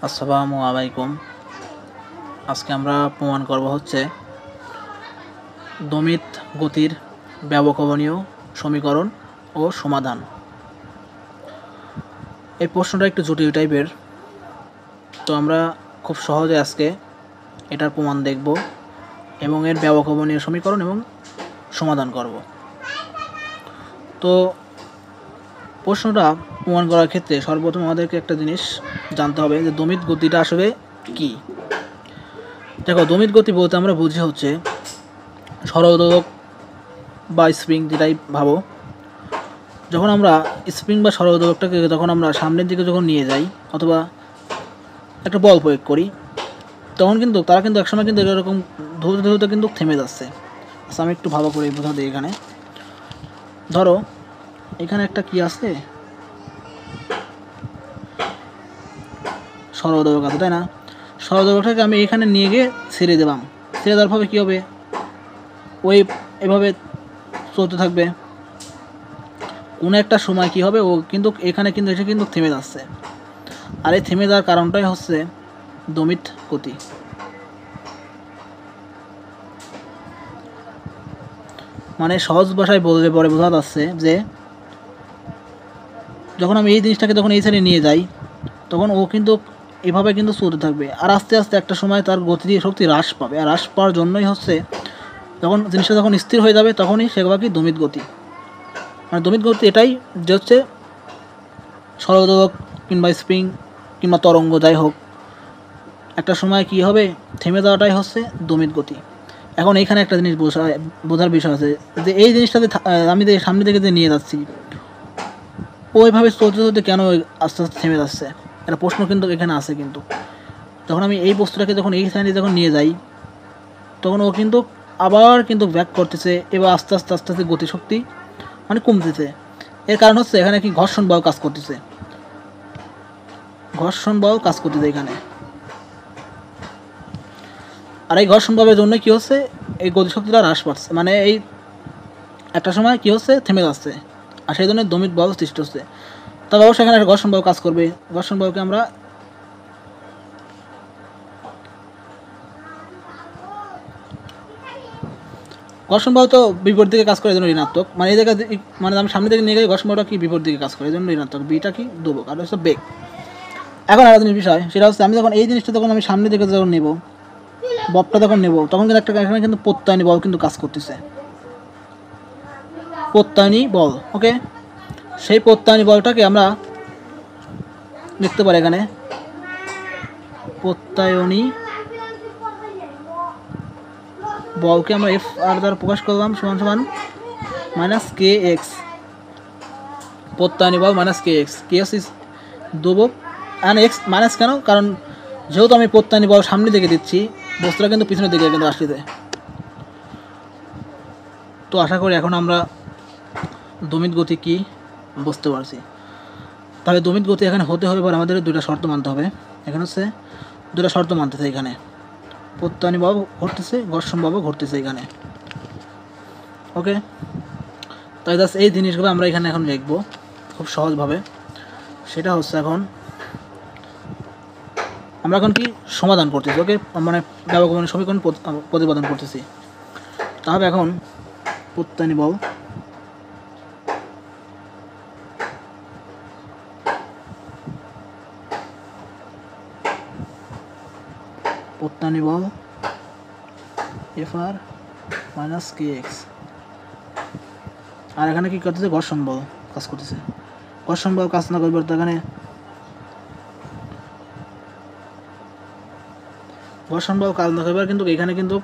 আসসালামু আলাইকুম। আজকে আমরা প্রমাণ করব হচ্ছে দমিত গতির ব্যবকলনীয় সমীকরণ ও সমাধান। এই প্রশ্নটা একটু জটিল টাইপের, তো আমরা খুব সহজে আজকে এটার প্রমাণ দেখব এবং এর ব্যবকলনীয় সমীকরণ এবং সমাধান করব। তো প্রশ্নটা প্রমাণ করার ক্ষেত্রে সর্বপ্রথম আমাদেরকে একটা জিনিস জানতে হবে যে দমিত গতিটা আসলে কী। দেখো, দমিত গতি বলতে আমরা বুঝি হচ্ছে সরলদোলক বা স্প্রিং, যেটাই ভাবো। যখন আমরা স্প্রিং বা সরলদোলকটাকে যখন আমরা সামনের দিকে যখন নিয়ে যাই অথবা একটা বল প্রয়োগ করি, তখন কিন্তু তারা কিন্তু একসময় কিন্তু এরকম ধরতে ধরতে কিন্তু থেমে যাচ্ছে। আচ্ছা, আমি একটু ভালো করে বোঝা দিই। এখানে ধরো, এখানে একটা কি আছে, সরলদোলক আছে, তাই না? সরলদোলকটাকে আমি এখানে নিয়ে গিয়ে ছেড়ে দিলাম। ছেড়ে দেওয়ার ফলে কী হবে, ওই এভাবে চলতে থাকবে। কোনো একটা সময় কি হবে, ও কিন্তু এখানে কিন্তু এসে কিন্তু থেমে যাচ্ছে। আর এই থেমে যাওয়ার কারণটাই হচ্ছে দমিত গতি। মানে সহজ ভাষায় বললে পরে বোঝা যাচ্ছে যে যখন আমি এই জিনিসটাকে যখন এই সাইডে নিয়ে যাই, তখন ও কিন্তু এভাবে কিন্তু চলতে থাকবে। আর আস্তে আস্তে একটা সময় তার গতি শক্তি হ্রাস পাবে। আর হ্রাস পাওয়ার জন্যই হচ্ছে যখন জিনিসটা যখন স্থির হয়ে যাবে, তখনই সেগুলো কি দমিত গতি। মানে দমিত গতি এটাই যে হচ্ছে সরলদোলক কিংবা স্প্রিং কিংবা তরঙ্গ যাই হোক, একটা সময় কি হবে, থেমে যাওয়াটাই হচ্ছে দমিত গতি। এখন এইখানে একটা জিনিস বোঝার বিষয় আছে যে এই জিনিসটাতে আমি যে সামনে থেকে যে নিয়ে যাচ্ছি, ওইভাবে চলতে চলতে কেন আস্তে আস্তে থেমে যাচ্ছে, একটা প্রশ্ন কিন্তু এখানে আছে। কিন্তু যখন আমি এই বস্তুটাকে যখন এই সাইডে যখন নিয়ে যাই, তখন ও কিন্তু আবার কিন্তু ব্যাক করতেছে। এবার আস্তে আস্তে আস্তে আস্তে গতিশক্তি মানে কমতেছে। এর কারণ হচ্ছে এখানে কি ঘর্ষণ বল কাজ করতেছে। ঘর্ষণ বল কাজ করতেছে এখানে। আর এই ঘর্ষণ বলের জন্য কি হচ্ছে, এই গতিশক্তিটা হ্রাস পাচ্ছে। মানে এই একটা সময় কি হচ্ছে, থেমে যাচ্ছে। আর সেই জন্য দমিত বল সৃষ্টি হচ্ছে। তবে অবশ্যই এখানে একটা ঘর্ষণ বল কাজ করবে। ঘর্ষণ বলকে আমরা ঘর্ষণ বল তো বিপরীত দিকে কাজ করে, এই জন্য ঋণাত্মক। মানে এই জায়গায় মানে আমি সামনে দিকে নিয়ে গেলে ঘর্ষণ বলটা কি বিপরীত দিকে কাজ করে, এই জন্য ঋণাত্মক। বিটা কি দুবক, আর হচ্ছে বেগ। এখন আরেকটা জিনিস বিষয়, সেটা হচ্ছে আমি যখন এই জিনিসটা যখন আমি সামনের দিকে যখন নেব, ববটা যখন নেব, তখন কিন্তু একটা এখানে কিন্তু প্রত্যয়নী বল কিন্তু কাজ করতেছে। প্রত্যয়নী বল, ওকে। সেই প্রত্যয়নী বলটাকে আমরা লিখতে পারি এখানে প্রত্যয়নী বলকে আমরা এফ আর দ্বারা প্রকাশ করলাম, সমান সমান মাইনাস কে এক্স। প্রত্যয়নী বল minus k x. K x is দুবক অ্যান্ড এক্স মাইনাস কেন, কারণ যেহেতু আমি প্রত্যয়নী বল সামনের দিকে দিচ্ছি, বস্তুটা কিন্তু পিছনের দিকে কিন্তু আসছে। তো আশা করি এখন আমরা দমিত গতি কি বুঝতে পারছি। তাহলে দমিত গতি এখানে হতে হবে পর আমাদের দুইটা শর্ত মানতে হবে। এখানে হচ্ছে দুইটা শর্ত মানতেছে। এখানে প্রত্যয়নী বল ঘটতেছে, ঘর্ষণ বল ঘটতেছে এখানে, ওকে। তাই জাস্ট এই জিনিসগুলো আমরা এখানে এখন লিখবো খুব সহজভাবে। সেটা হচ্ছে এখন আমরা এখন কি সমাধান করতেছি, ওকে। মানে ব্যবকলনীয় সমীকরণ প্রতিপাদন করতেছি। তাহলে এখন প্রত্যয়নী বল প্রত্যয়নী বল F R minus k x. আর এখানে কি করতেছে, ঘর্ষণ বল কাজ করতেছে। ঘর্ষণ বল কাজ না করবে তো এখানে ঘর্ষণ বল কাজ না করবে, কিন্তু এখানে কিন্তু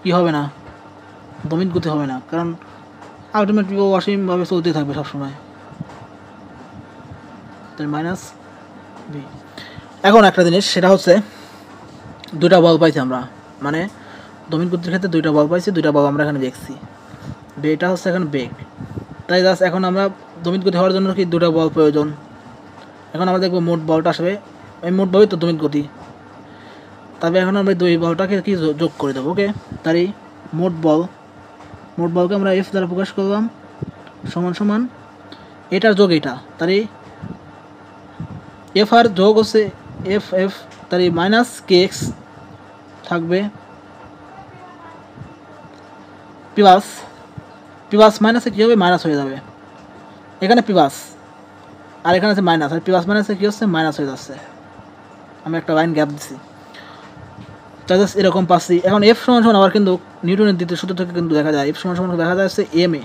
কি হবে না, দমিত গতি হবে না, কারণ আলটিমেটলি ও অসীমভাবে চলতে থাকবে সবসময়। তাই মাইনাস বি। এখন একটা জিনিস, সেটা হচ্ছে দুইটা বল পাইছি আমরা, মানে দমিত গতির ক্ষেত্রে দুইটা বল পাইছি, দুইটা বল আমরা এখানে দেখছি। এটা হচ্ছে এখন বেগ। তাই জাস্ট এখন আমরা দমিত গতি হওয়ার জন্য কি দুটা বল প্রয়োজন। এখন আমরা দেখবো মোট বলটা আসবে, এই মোট বলই তো দমিত গতি। তবে এখন আমরা দুই বলটাকে কি যোগ করে দেবো, ওকে। তাই মোট বলকে আমরা এফ দ্বারা প্রকাশ করলাম, সমান সমান এটার যোগ এটা। তাই এফ আর যোগ হচ্ছে এফ এফ, তার মাইনাস কে এক্স থাকবে প্লাস প্লাস মাইনাসে কী হবে মাইনাস হয়ে যাবে, এখানে প্লাস আর এখানে আছে মাইনাস, আর প্লাস মাইনাসে কী হচ্ছে মাইনাস হয়ে যাচ্ছে, আমি একটা লাইন গ্যাপ দিচ্ছি। তাই জাস্ট এরকম পাচ্ছি। এখন এফ সমান সমান আবার কিন্তু নিউটনের দ্বিতীয় সূত্র থেকে কিন্তু দেখা যায় এফ সমান সমান দেখা যাচ্ছে এম এ।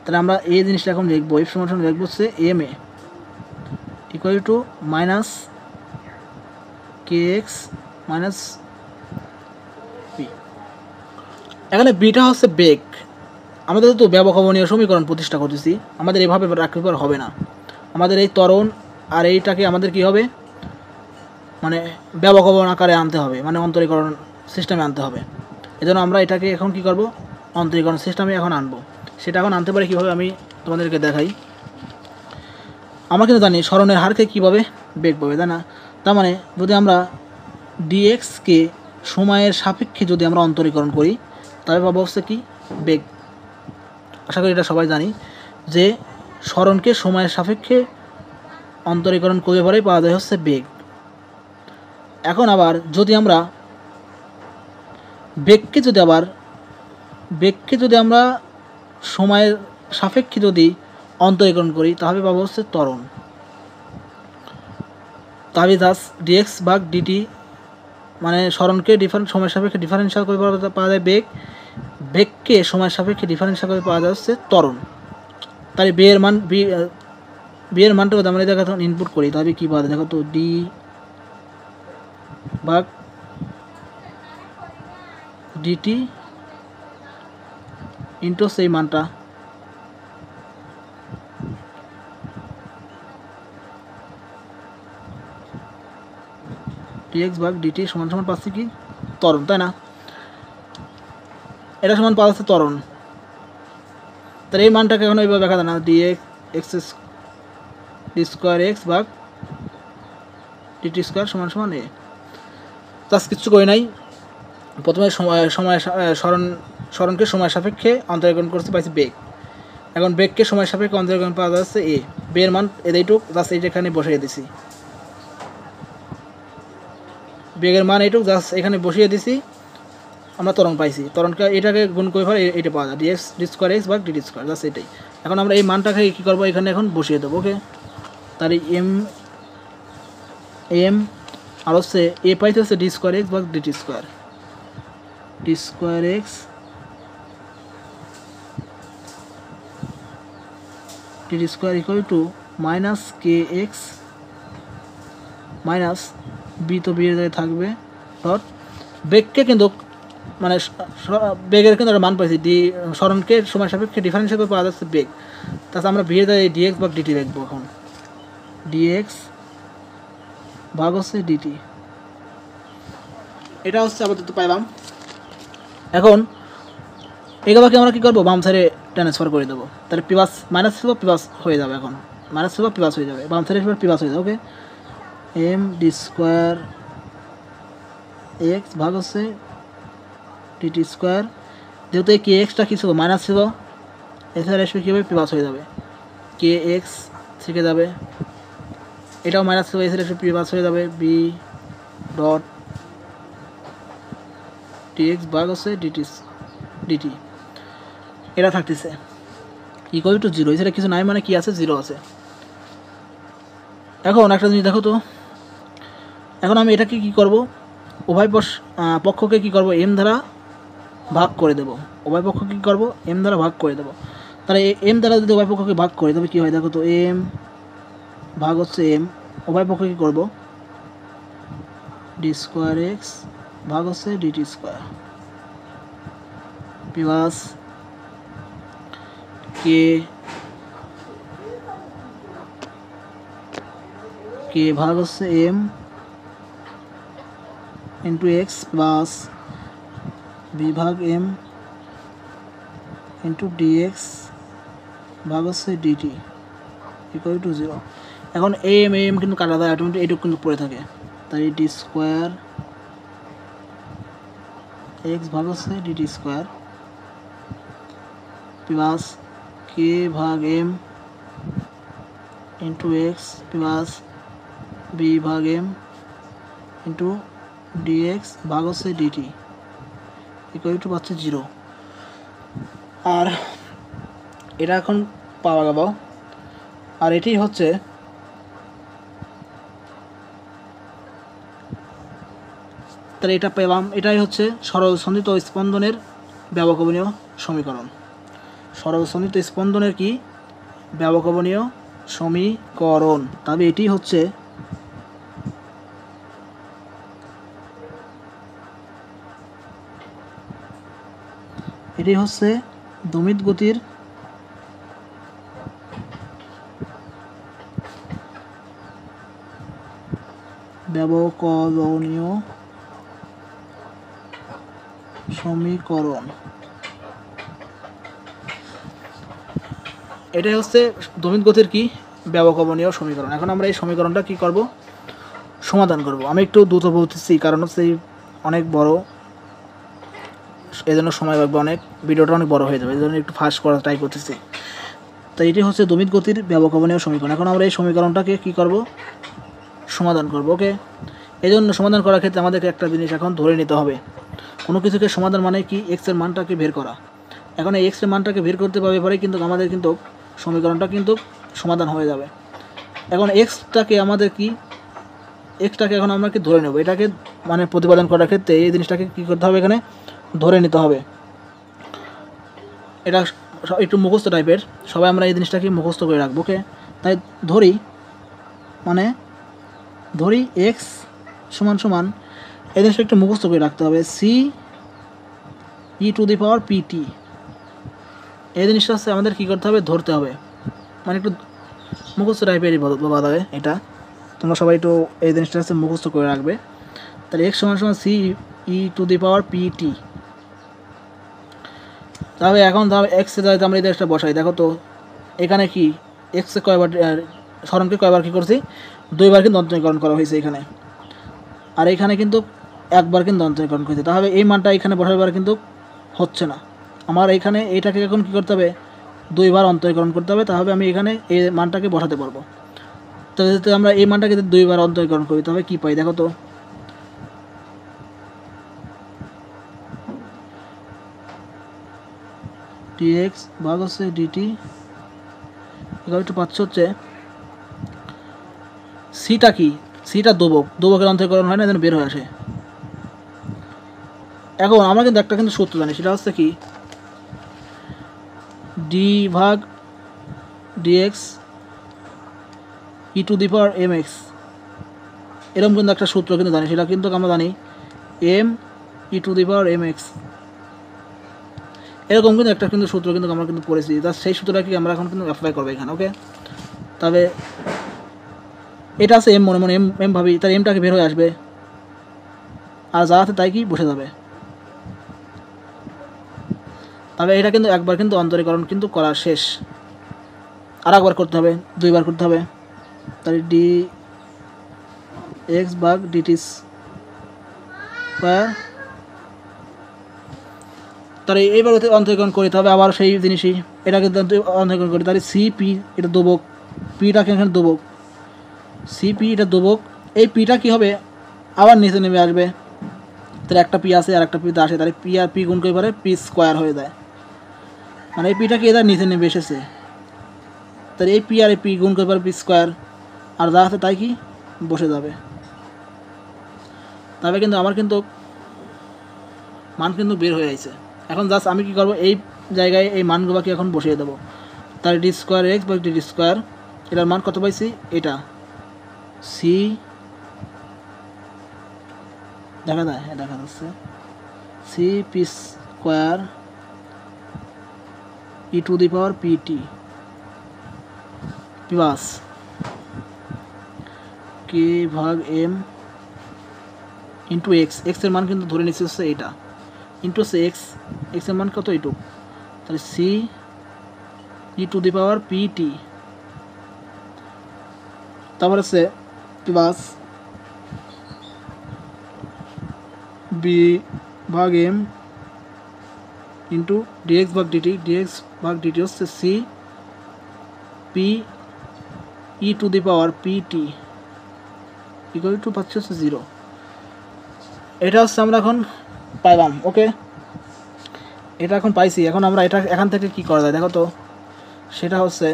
তাহলে আমরা এই জিনিসটা এখন লিখবো, এফ সমান সমান লিখবো হচ্ছে m a equal to minus k x minus b. এখানে বিটা হচ্ছে বেগ। আমাদের তো ব্যবকলনীয় সমীকরণ প্রতিষ্ঠা করতেছি, আমাদের এভাবে রাখতে পার হবে না, আমাদের এই ত্বরণ আর এইটাকে আমাদের কি হবে মানে ব্যবকলন আকারে আনতে হবে, মানে অন্তরীকরণ সিস্টেমে আনতে হবে। এজন্য আমরা এটাকে এখন কি করব অন্তরীকরণ সিস্টেমে এখন আনবো। সেটা এখন আনতে পারি কীভাবে আমি তোমাদেরকে দেখাই। আমরা কিন্তু জানি সরণের হারকে কীভাবে বেগ পাবে, তাই না? তার মানে যদি আমরা ডিএক্সকে সময়ের সাপেক্ষে যদি আমরা অন্তরীকরণ করি তবে পাবো হচ্ছে কি বেগ। আশা করি এটা সবাই জানি যে সরণকে সময়ের সাপেক্ষে অন্তরীকরণ করে পরেই পাওয়া যায় হচ্ছে বেগ। এখন আবার যদি আমরা বেগকে যদি আমরা সময়ের সাপেক্ষে যদি অন্তরীকরণ করি তাহলে পাবো হচ্ছে ত্বরণ। তাহলে জাস্ট ডিএক্স ভাগ ডিটি মানে সরণকে সময়ের সাপেক্ষে ডিফারেন্সিয়াল করে পাওয়া যায় বেগ, বেগকে সময়ের সাপেক্ষে ডিফারেন্সিয়াল করে পাওয়া যাচ্ছে ত্বরণ। তাহলে বি এর মানটা যদি আমরা দেখো ইনপুট করি তাহলে কী পাওয়া যায় দেখো তো, ডি ভাগ ডিটি ইন্টু সেই মানটা ডিএক্স ভাগ ডিটি সমান সমান পাচ্ছি কি ত্বরণ, তাই না? এটা সমান পাওয়া যাচ্ছে ত্বরণ। তাহলে এই মানটাকে এখন ওইভাবে দেখা যায় না, dx x d square x ভাগ ডিটি স্কোয়ার সমান সমান এ। তার কিচ্ছু করি নাই, প্রথমে সরণকে সময় সাপেক্ষে অন্তরীকরণ করতে পাইছি বেগ, এখন বেগকে সময় সাপেক্ষে অন্তরীকরণ পাওয়া যাচ্ছে এ, বের মান এইটুক জাস্ট এইখানে বসিয়ে দিছি, বেগের মান এইটুক জাস্ট এখানে বসিয়ে দিছি, আমরা ত্বরণ পাইছি। ত্বরণকে এটাকে গুণ করে ফেলে এইটা পাওয়া যায় ডিএক্স ডি স্কোয়ার এক্স ভাগ ডিটি স্কোয়ার, জাস্ট এটাই। এখন আমরা এই মানটাকে কী করবো এখানে এখন বসিয়ে দেবো। ওকে, তাহলে এম আর হচ্ছে এ পাইতে হচ্ছে ডি স্কোয়ার এক্স ভাগ dt square, d square x dt square equal to minus k x minus b, তো বিয়ের জায়গায় থাকবে ডট বেগকে কিন্তু মানে বেগের কিন্তু একটা মান পাইছি, সরণকে সময় সাপেক্ষে ডিফারেন্সিয়াল করে পাওয়া যাচ্ছে বেগ, তাছাড়া আমরা বিয়ের জায়গায় ডিএক্স ভাগ ডিটি লিখবো। এখন ডিএক্স ভাগ হচ্ছে ডিটি, এটা হচ্ছে আপাতত পাইলাম। এখন এগুলোকে আমরা কী করবো বাম সাইডে ট্রান্সফার করে দেবো, তাহলে প্লাস মাইনাস ছিল প্লাস হয়ে যাবে, এখন মাইনাস ছিল প্লাস হয়ে যাবে, বাম সাইডে প্লাস হয়ে যাবে। ওকে, এম ডি স্কোয়ার এক্স ভাগ হচ্ছে ডিটি স্কোয়ার, যেহেতু এই কে এক্সটা কী ছিল মাইনাস ছিল, এছাড়া এসে কী হবে প্লাস হয়ে যাবে, কে এক্স থেকে যাবে, এটাও মাইনাস ছিল এছাড়া এসে প্লাস হয়ে যাবে, বি ডট ডিএক্স ভাগ হচ্ছে ডিটি এটা থাকতেছে ইকুয়াল টু জিরো, এছাড়া কিছু নাই, মানে কি আছে জিরো আছে। এখন একটা জিনিস দেখো তো, এখন আমি এটাকে কি করব উভয় পক্ষকে কি করব এম দ্বারা ভাগ করে দেব, উভয় পক্ষকে কি করব এম দ্বারা ভাগ করে দেব। তাহলে এম দ্বারা যদি উভয় পক্ষকে ভাগ করে তবে কী হয় দেখো তো, এম ভাগ হচ্ছে এম, উভয় পক্ষে কী করবো ডি স্কোয়ার এক্স ভাগ হচ্ছে ডিটি স্কোয়ার প্লাস কে ভাগ হচ্ছে m into x plus B ভাগ এম ইন্টু ডিএক্স ভাগ হচ্ছে ডিটি ইকুয়াল টু জিরো। এখন এম কিন্তু কাটা যায় অটোমেটিক, এইটুকু কিন্তু পড়ে থাকে, তাই ডি স্কোয়ার এক্স ভাগ হচ্ছে ডিটি স্কোয়ার প্লাস কে ভাগ M into x plus B ভাগ এম ইন্টু ডিএক্স ভাগ হচ্ছে ডিটি ইকুয়াল টু পাচ্ছে 0। আর এটা এখন পাওয়া গেল। আর এটি হচ্ছে তাহলে এটা পেলাম, এটাই হচ্ছে সরলসন্ধিত স্পন্দনের ব্যবকলনীয় সমীকরণ। সরলসন্ধিত স্পন্দনের কি ব্যবকলনীয় সমীকরণ। তবে এটি হচ্ছে দমিত গতির ব্যবকলনীয় সমীকরণ। এটাই হচ্ছে দমিত গতির কি ব্যবকলনীয় সমীকরণ। এখন আমরা এই সমীকরণটা কি করব, সমাধান করব। আমি একটু দ্রুত বলতেছি কারণ হচ্ছে অনেক বড়, এই জন্য সময় লাগবে অনেক, ভিডিওটা অনেক বড় হয়ে যাবে, এই জন্য একটু ফাস্ট করার ট্রাই করতেছি। তো এটি হচ্ছে দমিত গতির ব্যবকলনীয় সমীকরণ। এখন আমরা এই সমীকরণটাকে কি করব, সমাধান করব। ওকে, এই জন্য সমাধান করার ক্ষেত্রে আমাদেরকে একটা জিনিস এখন ধরে নিতে হবে, কোনো কিছুকে সমাধান মানে কি এক্স এর মানটাকে বের করা। এখন এই এক্স এর মানটাকে বের করতে পারবে পরে কিন্তু আমাদের কিন্তু সমীকরণটা কিন্তু সমাধান হয়ে যাবে। এখন এক্সটাকে এখন আমরা কি ধরে নেব, এটাকে মানে প্রতিপাদন করার ক্ষেত্রে এই জিনিসটাকে কী করতে হবে, এখানে ধরে নিতে হবে। এটা একটু মুখস্থ টাইপের, সবাই আমরা এই জিনিসটাকে মুখস্থ করে রাখবো। ওকে, তাই ধরি এক্স সমান সমান, এই জিনিসটা একটু মুখস্থ করে রাখতে হবে, c e to the power pt. এই জিনিসটা হচ্ছে আমাদের কী করতে হবে, ধরতে হবে, মানে একটু মুখস্থ টাইপেরই বলা যাবে এটা। তোমরা সবাই একটু এই জিনিসটা হচ্ছে মুখস্থ করে রাখবে। তাহলে এক্স সমান সমান c e to the power pt. তাহলে এখন এক্সে যাইতে আমরা এই জিনিসটা বসাই। দেখো তো এখানে কি এক্সে কয়বার স্মরণকে কয়বার কী করছি, 2বার কিন্তু অন্তরীকরণ করা হয়েছে এখানে, আর এখানে কিন্তু 1বার কিন্তু অন্তরীকরণ করেছে। তাহলে এই মানটা এখানে বসাবার কিন্তু হচ্ছে না, আমার এইখানে এইটাকে এখন কী করতে হবে, 2বার অন্তরীকরণ করতে হবে। তাহলে আমি এখানে এই মানটাকে বসাতে পারবো। তো যদি আমরা এই মানটাকে 2বার অন্তরীকরণ করি তাহলে কী পাই, দেখো তো ডিএক্স ভাগ হচ্ছে ডিটি এগুলো একটু পাচ্ছ হচ্ছে সিটা কি, সিটা দোবকের অন্তরীকরণ হয় না, যেন বের হয়ে আসে। এখন আমরা কিন্তু একটা কিন্তু সূত্র জানি, সেটা হচ্ছে কি ডি ভাগ dx e to the power m x, এরকম কিন্তু একটা সূত্র কিন্তু জানি, সেটা কিন্তু আমরা জানি m e to the power m x, এরকম কিন্তু একটা কিন্তু সূত্র কিন্তু আমরা কিন্তু পড়েছি। জাস্ট সেই সূত্রটাকে আমরা এখন কিন্তু অ্যাপ্লাই করবো এখানে। ওকে, তবে এটা আছে এম, মনে এম ভাবি, তার এমটাকে বের হয়ে আসবে, আর যা আছে তাই কি বসে যাবে। তবে এটা কিন্তু একবার কিন্তু অন্তরীকরণ কিন্তু করা শেষ, আর একবার করতে হবে, 2বার করতে হবে। তাহলে ডি এক্স ভাগ ডিটি স্কয়ার, তাহলে এইবার অন্তরীকরণ করতে হবে আবার সেই জিনিসই, এটাকে অন্তরীকরণ করি। তাহলে সিপি এটা দোবক, পিটাকে এখানে দোবক, সিপি এটা দোবক, এই পিটা কী হবে আবার নিচে নেমে আসবে। তাহলে একটা পি আসে আর একটা পিতে আসে, তাহলে পি আর পি গুণ করে পারে পি স্কোয়ার হয়ে যায়, মানে এই পিটা কি এদের নিচে নেমে এসেছে। তাহলে এই পি আর এই পি গুণ করে পারে পি স্কোয়ার, আর যা আছে তাই কি বসে যাবে। তবে কিন্তু আমার কিন্তু মান কিন্তু বের হয়ে যাচ্ছে। এখন জাস্ট আমি কি করব, এই জায়গায় এই মানগুলোকে এখন বসিয়ে দেবো। তাহলে ডি স্কোয়ার এক্স বা ডি স্কোয়ার, এটার মান কত পাইছি, এটা সি দেখা যায়, হ্যাঁ দেখা যাচ্ছে, c p square e to the power p t plus কে ভাগ এম ইন্টু এক্স, এক্সের মান কিন্তু ধরে নিচ্ছে হচ্ছে এটা, ইন্টু হচ্ছে এক্সের মান কত এইটু, তাহলে C e to the power pt, তারপর হচ্ছে প্লাস বি ভাগ এম ইন্টু ডিএক্স ভাগ ডিটি হচ্ছে c p e to the power pt equal to পাচ্ছি হচ্ছে 0। এটা হচ্ছে আমরা এখন পাইলাম। ওকে, এটা এখন পাইছি। এখন আমরা এটা এখান থেকে কি করা যায় দেখো তো, সেটা হচ্ছে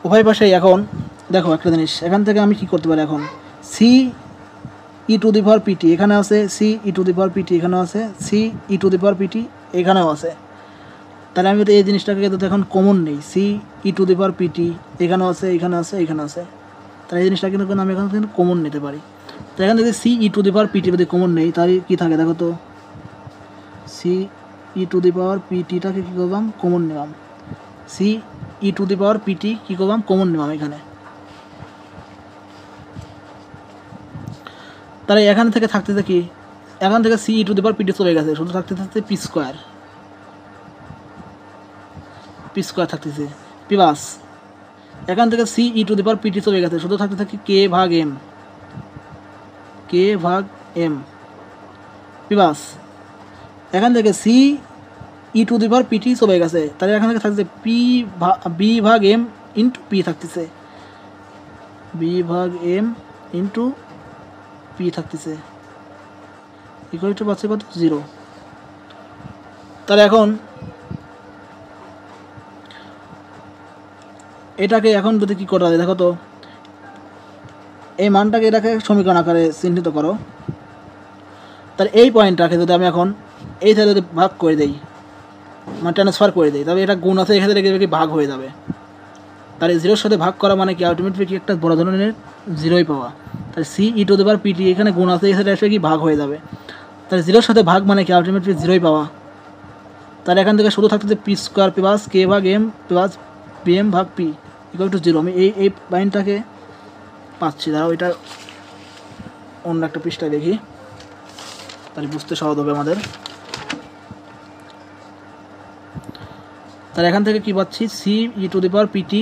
উভয় পাশেই এখন দেখো একটা জিনিস, এখান থেকে আমি কি করতে পারি, এখন c e to the power PT এখানে আছে, c e to the power pt এখানেও আছে, c e to the power pt এখানেও আছে। তাহলে আমি যদি এই জিনিসটাকে যদি এখন কমন নেই, c e to the power pt এখানেও আছে, এখানে আছে, এখানে আছে, তাহলে এই জিনিসটা কিন্তু আমি এখন কিন্তু কমন নিতে পারি। তো এখানে যদি c e to the power pt যদি কমন নেই তাহলে কী থাকে দেখো তো, সি ই টু দি পাওয়ার পিটিটাকে কী করলাম, কমন নিলাম। C e to the power p t কী করলাম, কমন নিলাম এখানে। তাহলে এখান থেকে থাকতেছে কি, এখান থেকে C e to the power p t চলে গেছে, শুধু থাকতে থাকতে পি স্কোয়ার থাকতেছে প্লাস এখান থেকে C e to the power p t চলে গেছে, শুধু থাকতে থাকি কে ভাগ এম প্লাস এখান থেকে C e to the power p t চলে গেছে, তাহলে এখান থেকে থাকছে বি ভাগ এম ইন্টু পি থাকতেছে, বি ভাগ এম ইন্টু পি থাকতেছে ইকুয়াল টু পাচ্ছে কত, 0। তাহলে এখন এটাকে এখন যদি কী করা যায় দেখো তো, এই মানটাকে এটাকে সমীকরণ আকারে চিহ্নিত করো। তাহলে এই পয়েন্টটাকে যদি আমি এখন এই সাইডে যদি ভাগ করে দিই, মানে ট্রান্সফার করে দিই, তবে এটা গুণ আছে এখানে দেখবে কি ভাগ হয়ে যাবে। তাহলে 0-র সাথে ভাগ করা মানে কি, আলটিমেটলি কি একটা বড় ধরনের 0ই পাওয়া। তাহলে C e to the power PT এখানে গুণ আছে এখানে এসে কি ভাগ হয়ে যাবে। তাহলে 0-র সাথে ভাগ মানে কি, আলটিমেটলি 0ই পাওয়া। তাহলে এখান থেকে শুধু থাকতেছে পি স্কোয়ার প্লাস কে ভাগ এম প্লাস পি এম ভাগ পি ইকুয়াল টু 0। আমি এই পয়েন্টটাকে পাচ্ছি, দাঁড়াও এটা অন্য একটা পৃষ্ঠায় দেখি, তাহলে বুঝতে সহজ হবে আমাদের। তাহলে এখান থেকে কি পাচ্ছি, C e to the power p t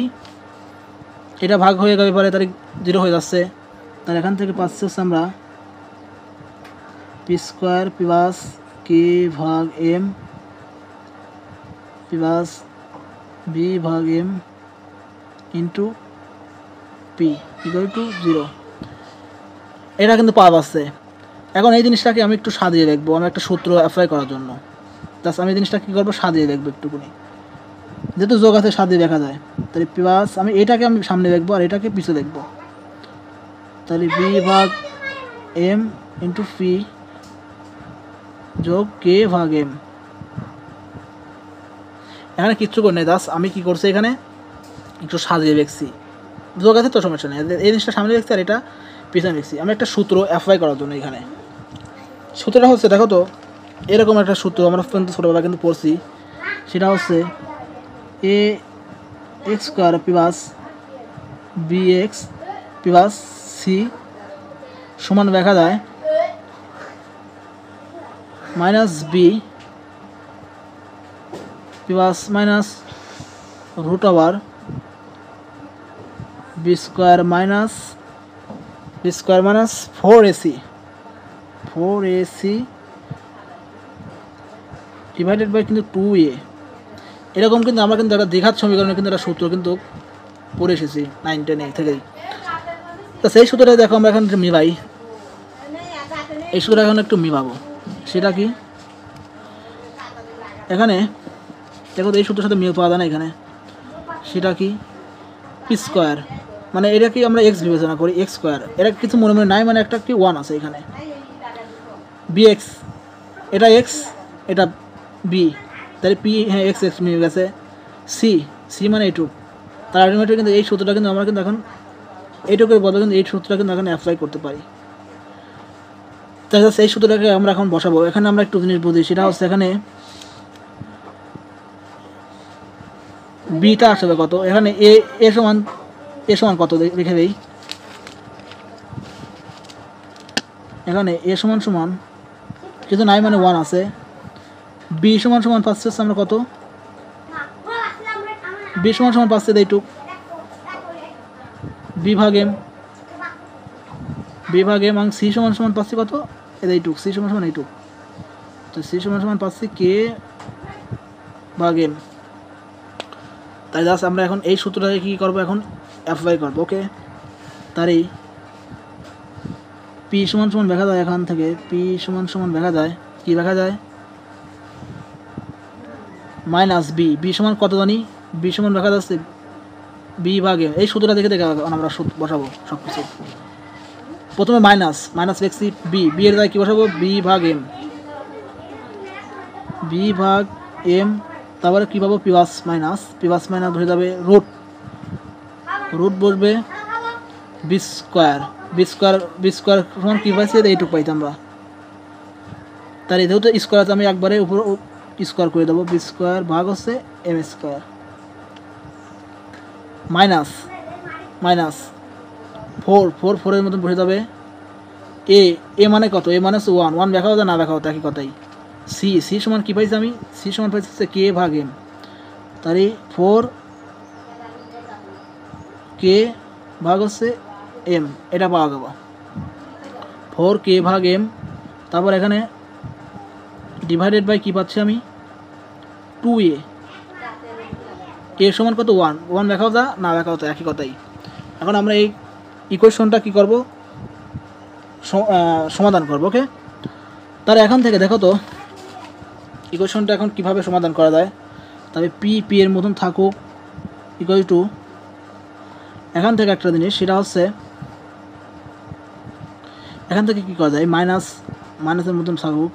এটা ভাগ হয়ে যাবে পরে, তাহলে 0 হয়ে যাচ্ছে। তাহলে এখান থেকে পাচ্ছি হচ্ছে আমরা পি স্কোয়ার প্লাস কে ভাগ এম প্লাস বি ভাগ M into P equal to 0। এটা কিন্তু পাওয়া যাচ্ছে। এখন এই জিনিসটাকে আমি একটু সাজিয়ে রাখবো, আমি একটা সূত্র অ্যাপ্লাই করার জন্য। তাছাড়া আমি এই জিনিসটা কী করবো, সাজিয়ে রাখবো একটুকুনি, যেহেতু যোগ আছে সাজিয়ে দেখা যায়। তাহলে প্লাস আমি এটাকে আমি সামনে রাখবো আর এটাকে পিছনে দেখবো। তাহলে বি ভাগ এম ইন্টু পি যোগ কে ভাগ এম, এখানে কিচ্ছু করে নেই, দাস আমি কি করছি এখানে একটু সাজিয়ে রেখেছি, যোগ আছে তো সমস্যা নেই, এই জিনিসটা সামনে রেখেছি আর এটা পিছনে রেখেছি। আমি একটা সূত্র অ্যাপ্লাই করার জন্য এখানে, সূত্রটা হচ্ছে দেখো তো, এরকম একটা সূত্র আমরা কিন্তু ছোটোবেলা কিন্তু পড়ছি, সেটা হচ্ছে a x square plus b x plus c সমান দেখা যায় minus b plus minus root over b square minus 4ac divided by কিন্তু 2a। এরকম কিন্তু আমরা কিন্তু একটা দ্বিঘাত সমীকরণে কিন্তু একটা সূত্র কিন্তু পড়ে এসেছি 9-10 থেকেই। তো সেই সূত্রটা দেখো আমরা এখন মিলাই, এই সূত্রটা এখন একটু মিলাবো। সেটা কি, এখানে দেখো এই সূত্রের সাথে মিল পাওয়া যায় না এখানে, সেটা কি পি স্কোয়ার, মানে এটা কি আমরা এক্স বিবেচনা করি, এক্স স্কোয়ার, এটা কিছু মনে মনে নাই, মানে একটা কি 1 আছে এখানে, বি এক্স এটা এক্স এটা বি, তাহলে পি হ্যাঁ এক্স মিলে গেছে, সি মানে এইটুক। তার আলটিমেটলি কিন্তু এই সূত্রটা কিন্তু আমরা কিন্তু এখন এইটুকের বদলে কিন্তু এই সূত্রটা কিন্তু এখন অ্যাপ্লাই করতে পারি। তাহলে এই সূত্রটাকে আমরা এখন বসাবো। এখানে আমরা একটু জিনিস বুঝি, সেটা হচ্ছে এখানে বিটা আসবে কত, এখানে এ সমান কত লিখে দেই, এখানে এ সমান কিন্তু নাই মানে 1 আছে, বি সমান পাচ্ছে আমরা কত, বি সমান পাচ্ছে এইটুক, বি ভাগ এম এবং সি সমান পাচ্ছি কত, এইটুক, সি সমান এইটুক। তো সি সমান পাচ্ছি কে ভাগ এম। তাই জাস্ট আমরা এখন এই সূত্রটাকে কী করবো, এখন অ্যাপ্লাই করবো। ওকে, তারই পি সমান সমান দেখা যায় এখান থেকে পি সমান সমান দেখা যায় কি দেখা যায় মাইনাস বি। বি সমান কত জানি? বি সমান দেখা যাচ্ছে বি ভাগে, এই সূত্রটা দেখে দেখে আমরা বসাবো সব কিছু। প্রথমে মাইনাস লিখছি বি, বি এর জায়গায় কী বসাবো? বি ভাগ এম, বি ভাগ এম। তারপরে কী পাবো? প্লাস মাইনাস হয়ে যাবে রুট বসবে বি স্কোয়ার। বি স্কোয়ার সমান কী পাইছি? এইটুকু পাইতাম আমরা। তার যেহেতু স্কোয়ার আছে আমি একবারে উপর স্কোয়ার করে দেবো। বি স্কোয়ার ভাগ হচ্ছে এম স্কোয়ার মাইনাস ফোরের মতন বসে যাবে এ মানে কত? এ মানে হচ্ছে ওয়ান ব্যাখ্যা হতো না ব্যাখ্যা হতো একই কথাই। সি সমান কী পাইছি আমি? সি সমান পাইছি হচ্ছে কে ভাগ এম। তারই 4 কে ভাগ হচ্ছে এম, এটা পাওয়া গেল 4 কে ভাগ এম। তারপর এখানে ডিভাইডেড বাই কী পাচ্ছি আমি? 2a। এ সমান কত? ওয়ান ব্যাখ্যা হতো না ব্যাখ্যা হতো একই কথাই। এখন আমরা এই ইকুয়েশনটা কী করব? সমাধান করব। ওকে, তার এখান থেকে দেখো তো ইকুয়েশনটা এখন কিভাবে সমাধান করা যায়। তবে পি এর মতন থাকুক ইকুয়াল টু, এখান থেকে একটা জিনিস সেটা হচ্ছে এখান থেকে কী করা যায়? মাইনাসের মতন থাকুক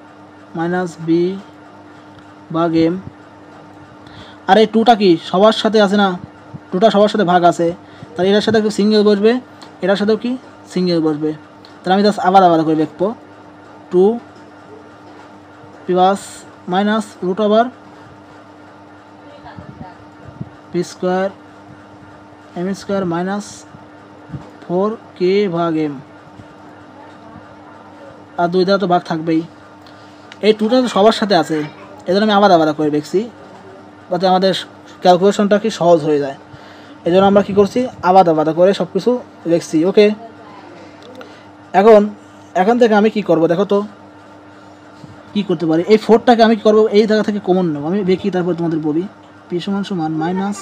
মাইনাস বি ভাগ এম। আর এই টুটা কি সবার সাথে আছে না? টুটা সবার সাথে ভাগ আছে, তাহলে এটার সাথে সিঙ্গেল বসবে, এটার সাথেও কি সিঙ্গেল বসবে। তাহলে আমি জাস্ট আলাদা করে লিখবো 2 plus minus root over P square M square minus 4 কে ভাগ এম। আর 2 দ্বারা তো ভাগ থাকবেই। এই টুটা তো সবার সাথে আছে, এজন্য আমি আলাদা করে লিখছি যাতে আমাদের ক্যালকুলেশনটা কি সহজ হয়ে যায়। এই জন্য আমরা কী করছি? আলাদা করে সব কিছু লিখছি। ওকে, এখান থেকে আমি কি করব দেখো তো কি করতে পারি। এই 4টাকে আমি কী করবো? এই জায়গা থেকে কমন নেব আমি, দেখি তারপর তোমাদের বলি। পি সমান সমান মাইনাস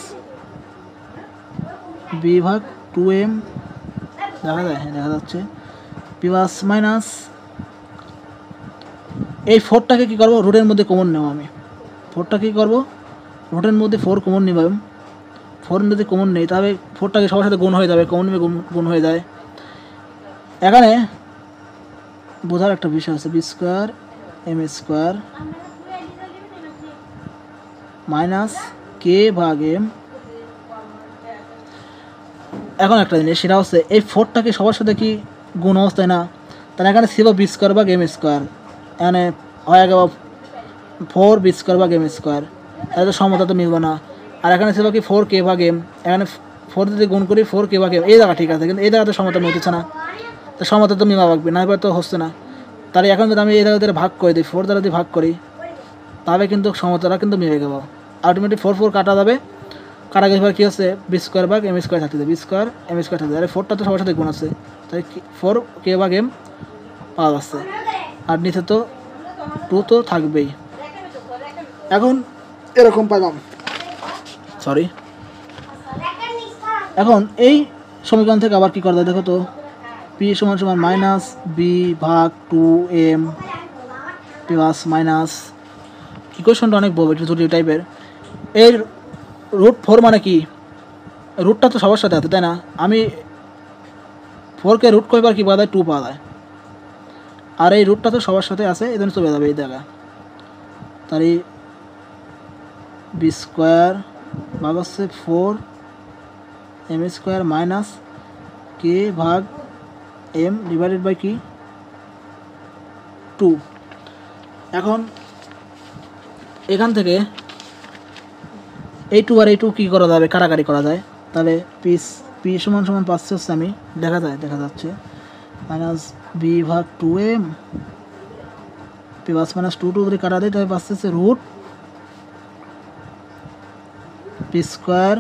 বি ভাগ 2m দেখা যায়, হ্যাঁ দেখা যাচ্ছে, প্লাস মাইনাস এই 4টাকে কী করবো? রুটের মধ্যে কমন নেব আমি। 4টা কী করবো? রুটের মধ্যে 4 কমন নিব। 4 যদি কমন নেই তাহলে 4টাকে সবার সাথে গুণ হয়ে যাবে, কমন নিবে গুণ হয়ে যায়। এখানে বোঝার একটা বিষয় আছে, b square M square minus k ভাগ এম। এখন একটা জিনিস সেটা হচ্ছে এই 4টাকে সবার সাথে কি গুণ অবস্থায় না, তাহলে এখানে ছিল বি স্কোয়ার ভাগ এম স্কোয়ার, এখানে হয়ে গেল 4 বি স্কোয়ার ভাগ এম স্কোয়ার, তাহলে তো সমতা তো মিলবে না। আর এখানে ছিল কি 4 কে ভাগ এম, এখানে 4 যদি গুণ করি 4 কে ভাগ এম, এই জায়গা ঠিক আছে, কিন্তু এই জায়গাতে সমতা মিলতেছে না, তো সমতা তো মিলা লাগবে, না এবার তো হচ্ছে না। তাহলে এখন যদি আমি এই জায়গাতে ভাগ করে দিই, 4 দ্বারা যদি ভাগ করি তাহলে কিন্তু সমতাটা কিন্তু মিলে গেল। আলটিমেটলি 4 কাটা যাবে, কাটা গেছে কী হচ্ছে? বি স্কোয়ার ভাগ এম স্কোয়ার থাকতে, বি স্কোয়ার এম স্কোয়ার থাকতে, আর 4টা তো সবার সাথে গুণ আছে, তাই 4 কে ভাগ এম পাওয়া যাচ্ছে, আর নিচে তো 2 তো থাকবেই। এখন এরকম পাইলাম, সরি। এখন এই সমীকরণ থেকে আবার কী করা যায় দেখো তো, পি সমান সমান মাইনাস বি ভাগ 2m প্লাস মাইনাস, ইকুয়েশনটা অনেক বড়, একটু জটিল টাইপের। এর রুট 4 মানে কি? রুটটা তো সবার সাথে আছে তাই না? আমি 4কে রুট করবার কি পাওয়া যায়? 2 পাওয়া যায়, আর এই রুটটা তো সবার সাথে আছে, এই জন্য চলে যাবে এই জায়গা। তার এই বি স্কোয়ার ভাগ হচ্ছে 4 এম স্কোয়ার মাইনাস কে ভাগ এম ডিভাইডেড বাই কি 2। এখন এখান থেকে এই 2 আর এই 2 কী করা যাবে? কাটাকাটি করা যায়। তাহলে পি সমান সমান পাচ্ছে হচ্ছে আমি দেখা যাচ্ছে মাইনাস বি ভাগ 2m প্লাস মাইনাস 2 যদি কাটা দেয় তাহলে পাচ্ছে হচ্ছে রুট পি স্কোয়ার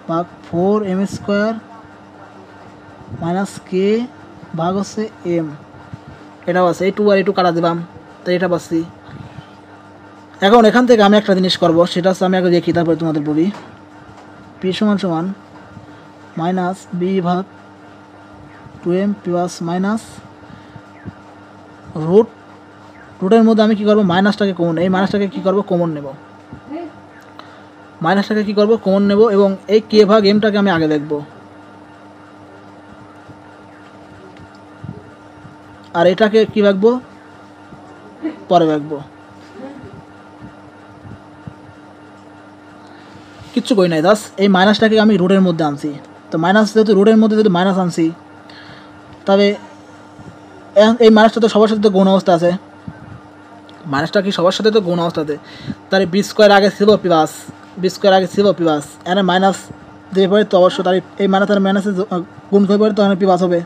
ভাগ 4m স্কোয়ার মাইনাস কে ভাগ হচ্ছে এম, এটাও আছে। এই 2 আর এই 2 কাটা দিলাম, তাই এটা পাচ্ছি। এখন এখান থেকে আমি একটা জিনিস করবো, সেটা হচ্ছে আমি আগে দেখি তারপরে তোমাদের বলি। পি সমান সমান মাইনাস বি ভাগ 2m প্লাস মাইনাস রুটের মধ্যে আমি কী করবো, মাইনাসটাকে কমন, এই মাইনাসটাকে কী করবো, কমন নেব, মাইনাসটাকে কী করবো, কমন নেব, এবং এই কে ভাগ এমটাকে আমি আগে দেখব, আর এটাকে কী রাখবো, পরে রাখবো। কিচ্ছু করি নাই, দাস এই মাইনাসটাকে আমি রুটের মধ্যে আনছি। তো মাইনাস যেহেতু রুটের মধ্যে যদি মাইনাস আনছি, তবে এই মাইনাসটা তো সবার সাথে তো গুণ অবস্থা আছে, মাইনাসটা কি সবার সাথে তো গুণ অবস্থাতে, তাহলে বি স্কোয়ার আগে ছিল প্লাস, বি স্কোয়ার আগে ছিল প্লাস, এখানে মাইনাস দিয়ে পড়ে তো অবশ্য তার এই মাইনাস আর মাইনাসে গুণ করে পড়ে তো এখানে প্লাস হবে।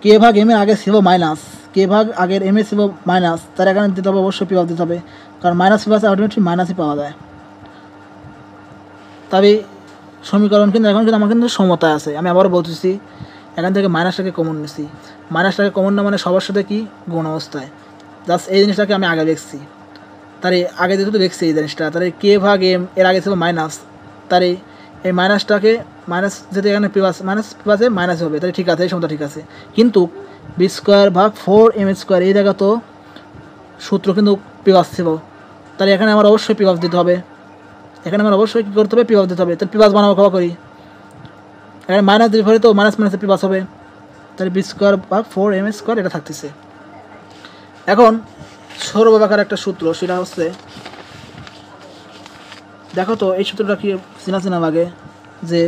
কে ভাগ এম এর আগে ছিল মাইনাস, কে ভাগ আগের এম এ ছিল মাইনাস, তার এখানে দিতে হবে অবশ্যই প্লাস দিতে হবে, কারণ মাইনাস প্লাসে অটোমেটিক মাইনাসই পাওয়া যায়। তবে সমীকরণ কিন্তু এখন কিন্তু আমার কিন্তু সমতায় আছে, আমি আবারও বলতেছি এখান থেকে মাইনাসটাকে কমন নিচ্ছি, মাইনাসটাকে কমন না মানে সবার সাথে কি গুণ অবস্থায়, জাস্ট এই জিনিসটাকে আমি আগে দেখছি, তার আগে যেহেতু দেখছি এই জিনিসটা, তার কে ভাগ এম এর আগে ছিল মাইনাস, তার এই মাইনাসটাকে মাইনাস যদি এখানে প্লাস মাইনাস প্লাসে মাইনাস হবে, তাহলে ঠিক আছে, এই সমতা ঠিক আছে। কিন্তু বি স্কোয়ার ভাগ 4m স্কোয়ার এই জায়গা তো সূত্র কিন্তু প্লাস ছিল, তাহলে এখানে আমার অবশ্যই প্লাস দিতে হবে, এখানে আমার অবশ্যই কী করতে হবে, প্লাস দিতে হবে, তাহলে প্লাস বানাবো খাওয়া করি, এখানে মাইনাস দিতে পারি তো মাইনাস মাইনাসে প্লাস হবে, তাহলে বি স্কোয়ার ভাগ 4m স্কোয়ার এটা থাকতেছে। এখন সৌরবাকার একটা সূত্র, সেটা হচ্ছে দেখো তো এই সূত্রটা কি চেনা চেনা লাগে, যে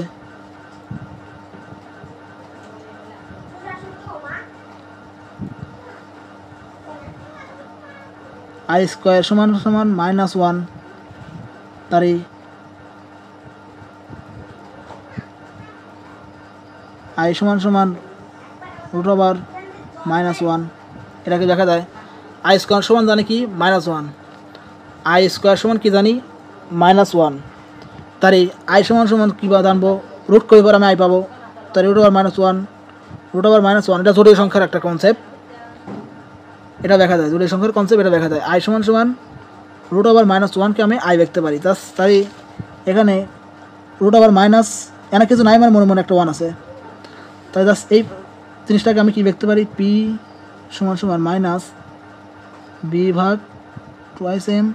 আই স্কোয়ার সমান সমান -1, তার আই সমান সমান √(-1), এটাকে দেখা যায় আই স্কোয়ার সমান জানি কি -1, আই স্কোয়ার সমান কি জানি -1, তার আই সমান সমান কী বা জানবো, রুট করে পর আমি আই পাবো, তার √(-1) এটা জটিল সংখ্যার একটা কনসেপ্ট, এটা দেখা যায় জটিল সংখ্যার কনসেপ্ট, এটা দেখা যায় আই সমান সমান √(-1)কে আমি আই দেখতে পারি, তাই এখানে √(-) এখানে কিছু নাই, মানে মনে মনে একটা 1 আছে, তাই জাস্ট এই জিনিসটাকে আমি কি দেখতে পারি, পি সমান সমান মাইনাস বি ভাগ 2m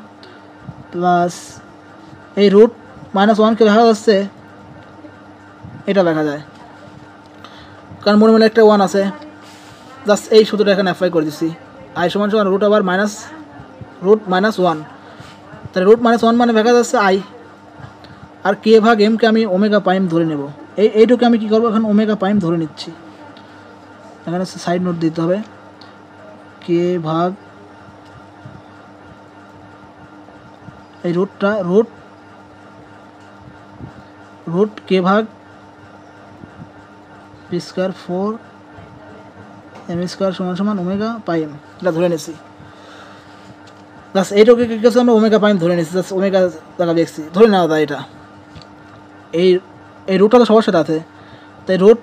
প্লাস এই √-1কে দেখা যাচ্ছে, এটা দেখা যায় কারণ মনে মনে একটা 1 আছে, জাস্ট এই সূত্রটা এখানে অ্যাপ্লাই করে দিচ্ছি, আই সমান সমান √(-1), তাহলে √-1 মানে দেখা যাচ্ছে আই, আর কে ভাগ এমকে আমি ওমেগা প্রাইম ধরে নেব, এইটুকু আমি কী করবো, এখন ওমেগা প্রাইম ধরে নিচ্ছি, এখানে সাইড নোট দিতে হবে, কে ভাগ এই রুট কে ভাগ পি স্কোয়ার 4m স্কোয়ার সমান সমান ওমেগা প্রাইম, এটা ধরে নিচ্ছি, জাস্ট এইটুকু কী করছি আমরা ওমেগা প্রাইম ধরে নিচ্ছি, জাস্ট ওমেগা জায়গা দেখছি ধরে নেওয়া যায়, এটা এই রুটটা তো সবার সাথে আছে, তাই রুট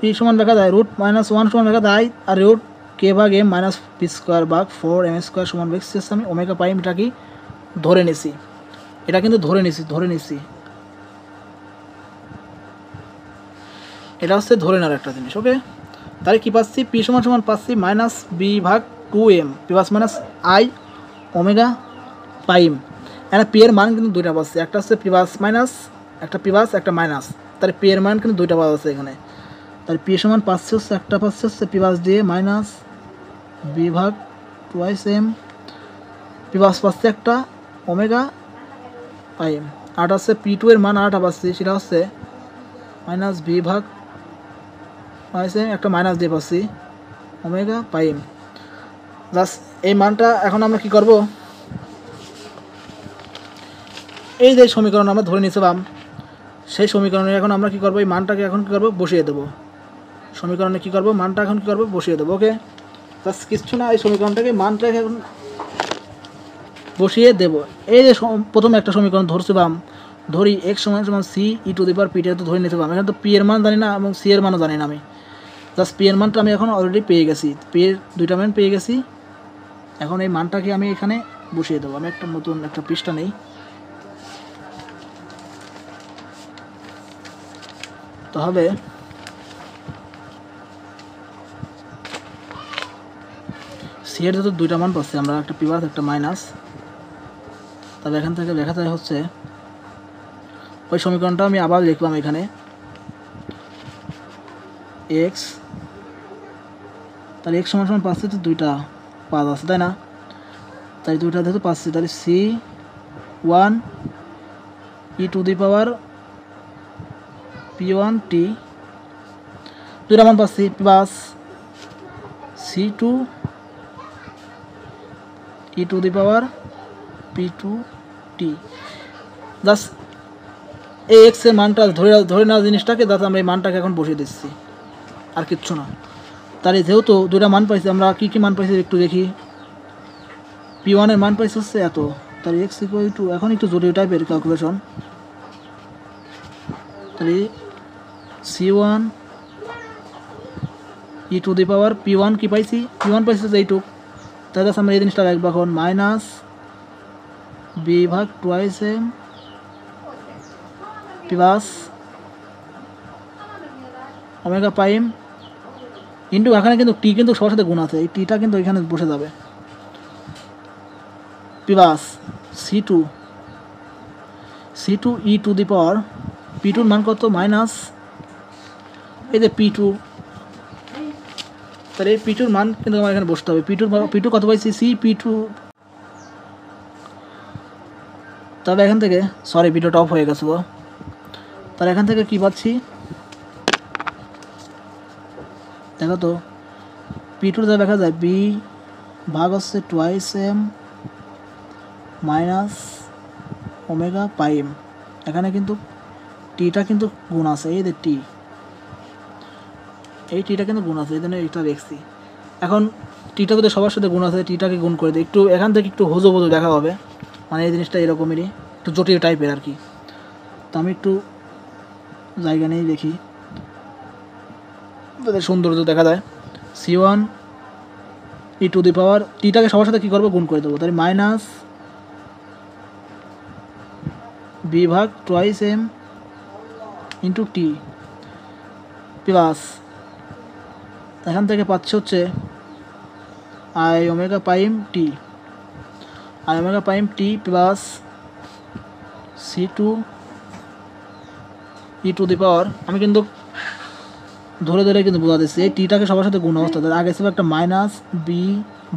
এই সমান দেখা যায় √-1 সমান দেখা যায়, আর রুট কে ভাগ এম মাইনাস পি স্কোয়ার ভাগ 4m স্কোয়ার সমান দেখছি আমি ওমেগা প্রাইম, এটা কি ধরে নিছি, এটা কিন্তু ধরে নিছি, এটা হচ্ছে ধরে নেওয়ার একটা জিনিস। ওকে, তাহলে কী পাচ্ছি, পি সমান সমান পাচ্ছি -b ভাগ 2m plus minus i omega prime, এখানে পি এর মান কিন্তু দুইটা পাচ্ছি, একটা হচ্ছে প্লাস মাইনাস, একটা প্লাস একটা মাইনাস, তাহলে পি এর মান কিন্তু দুইটা পাওয়া যাচ্ছে এখানে, তাহলে পি সমান পাচ্ছি হচ্ছে একটা পাচ্ছি হচ্ছে প্লাস দিয়ে -b ভাগ 2m প্লাস পাচ্ছি একটা ওমেগা প্রাইম, আর হচ্ছে p2 এর মান আরটা পাচ্ছি, সেটা হচ্ছে -b ভাগ একটা মাইনাস দিয়ে পাচ্ছি ওমেগা প্রাইম, জাস্ট এই মানটা এখন আমরা কি করব, এই যে সমীকরণ আমরা ধরে নিয়েছিলাম, সেই সমীকরণে এখন আমরা কি করব, এই মানটাকে এখন কি করব, বসিয়ে দেবো, সমীকরণে কি করব, মানটা এখন কি করব, বসিয়ে দেবো। ওকে, জাস্ট কিছু না, এই সমীকরণটাকে মানটাকে এখন বসিয়ে দেব। এই যে প্রথমে একটা সমীকরণ ধরছিলাম, ধরি x সমান সমান c e⁻p, তো ধরে নিতেছিলাম, এখানে তো p এর মান জানি না এবং c এর মানও জানি না আমি, জাস্ট p এর মানটা আমি এখন অলরেডি পেয়ে গেছি, p এর দুইটা মান পেয়ে গেছি, এখন এই মানটাকে আমি এখানে বসিয়ে দেবো। আমি একটা নতুন একটা পৃষ্ঠা নেই, তাহলে সি এর যেহেতু দুইটা মান পাচ্ছি আমরা, একটা প্লাস একটা মাইনাস, তবে এখান থেকে লেখা যায় হচ্ছে ওই সমীকরণটা আমি আবার লিখলাম এখানে এক্স, তাহলে এক্স সমান সমান পাচ্ছি তো দুইটা পাঁচ আছে তাই না, তাই দুইটা যেহেতু পাচ্ছি তাহলে C one e to the power P one T দুইটা মান পাচ্ছি plus C two e to the power P two T. Just এই এক্স এর মানটা ধরে নেওয়া জিনিসটাকে যাতে আমরা এই মানটাকে এখন বসিয়ে দিচ্ছি, আর কিচ্ছু না। তাহলে যেহেতু দুইটা মান পাইছি, আমরা কী কী মান পাইছি একটু দেখি। পি ওয়ানের মান পাইছি হচ্ছে এত, তাহলে এক্স ইকুয়াল টু, এখন একটু জটিল টাইপের ক্যালকুলেশন, তাহলে C one e to the power P one কী পাইছি, পি ওয়ান পাইছি এইটুক, তাহলে আমরা এই জিনিসটা রাখবো এখন মাইনাস বি ভাগ twice m plus omega prime into, এখানে কিন্তু টি কিন্তু সবার সাথে গুণ আছে, এই টিটা কিন্তু এখানে বসে যাবে, plus C two e to the power p টুর মান কত মাইনাস এই যে পি টু, তাহলে এই পি টুর মান কিন্তু আমার এখানে বসতে হবে, পি টু কত পাইছি সি পি টু, তবে এখান থেকে সরি ভিডিওটা অফ হয়ে গেছে, তাহলে এখান থেকে কী পাচ্ছি দেখো তো, পি টুর যা দেখা যায় বি ভাগ হচ্ছে টুয়াইস এম মাইনাস ওমেগা পাইম, এখানে কিন্তু টিটা কিন্তু গুণ আছে, এই যে টি, এই টিটা কিন্তু গুণ আছে, এই জন্য এইটা দেখছি। এখন টিটা যদি সবার সাথে গুণ আছে, টিটাকে গুণ করে দিই, একটু এখান থেকে একটু হোজো বোঝো দেখা হবে, মানে এই জিনিসটা এরকমেরই একটু জটিল টাইপের আর কি। তো আমি একটু জায়গা নেই দেখি তাদের সৌন্দর্য দেখা যায়। C one e to the power টিটাকে সবার সাথে কী করবো গুণ করে দেবো, তাহলে মাইনাস বি ভাগ twice m into t plus এখান থেকে পাচ্ছে হচ্ছে i omega prime t plus C two e to the power, আমি কিন্তু ধরে ধরে কিন্তু বোঝা দিচ্ছি, এই টিটাকে সবার সাথে গুণ অবস্থা, আগে ছিল একটা মাইনাস বি